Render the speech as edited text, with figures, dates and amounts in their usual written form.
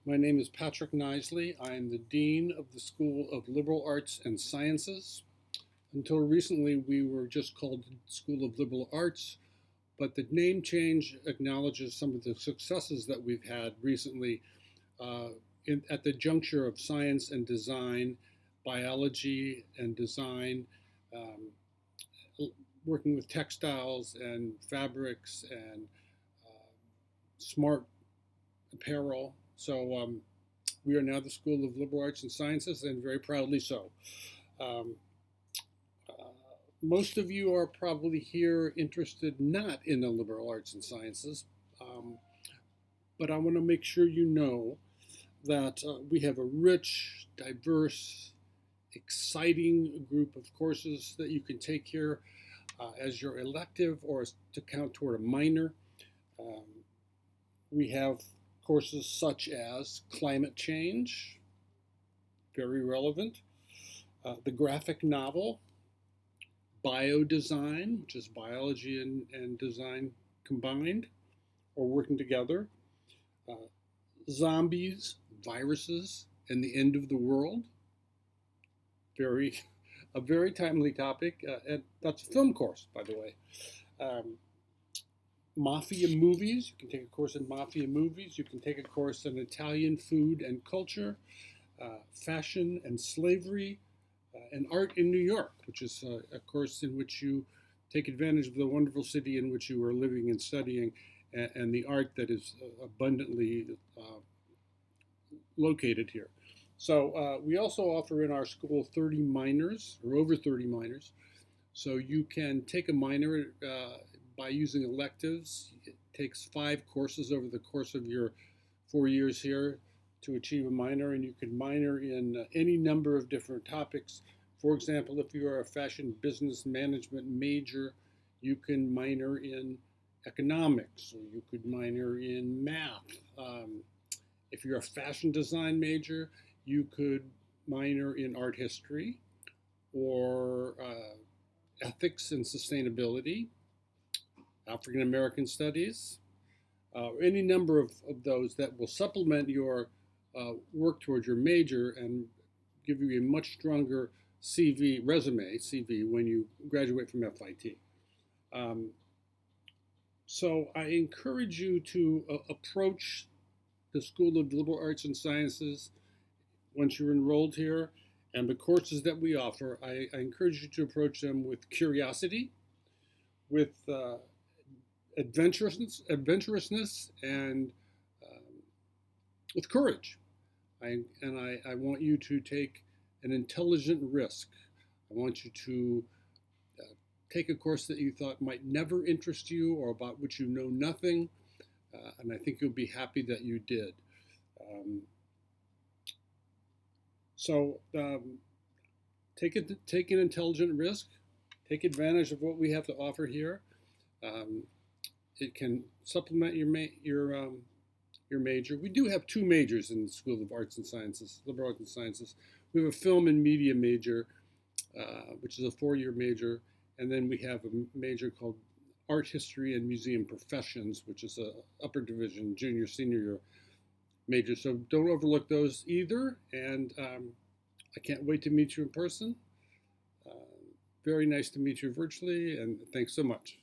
My name is Patrick Knisely. I am the Dean of the School of Liberal Arts and Sciences. Until recently, we were just called the School of Liberal Arts, but the name change acknowledges some of the successes that we've had recently uh, at the juncture of science and design, biology and design, um, working with textiles and fabrics and uh, smart apparel. So we are now the School of Liberal Arts and Sciences, and very proudly so. Um, uh, Most of you are probably here interested not in the liberal arts and sciences, um, but I want to make sure you know that we have a rich, diverse, exciting group of courses that you can take here as your elective or to count toward a minor. Um, we have courses such as climate change, very relevant, the graphic novel, biodesign, which is biology and design combined or working together, uh, zombies, viruses, and the end of the world. Very, a very timely topic, and that's a film course, by the way. Um, Mafia movies. You can take a course in mafia movies. You can take a course in Italian food and culture, fashion and slavery, and art in New York, which is a course in which you take advantage of the wonderful city in which you are living and studying, and the art that is abundantly located here. So we also offer in our school 30 minors, or over 30 minors. So you can take a minor by using electives. It takes 5 courses over the course of your 4 years here to achieve a minor, and you can minor in any number of different topics. For example, if you are a fashion business management major, you can minor in economics, or you could minor in math. If you're a fashion design major, you could minor in art history or ethics and sustainability, African American studies, any number of those that will supplement your work towards your major and give you a much stronger CV when you graduate from FIT. Um, so I encourage you to approach the School of Liberal Arts and Sciences once you're enrolled here, and the courses that we offer. I encourage you to approach them with curiosity, with adventurousness, and with courage. I want you to take an intelligent risk. I want you to take a course that you thought might never interest you or about which you know nothing, and I think you'll be happy that you did. Um, so take an intelligent risk, take advantage of what we have to offer here. Um, it can supplement your major. We do have 2 majors in the School of Arts and Sciences, Liberal Arts and Sciences. We have a film and media major, which is a 4-year major, and then we have a major called Art History and Museum Professions, which is a upper division, junior, senior year major. So don't overlook those either, and I can't wait to meet you in person. Uh, Very nice to meet you virtually, and thanks so much.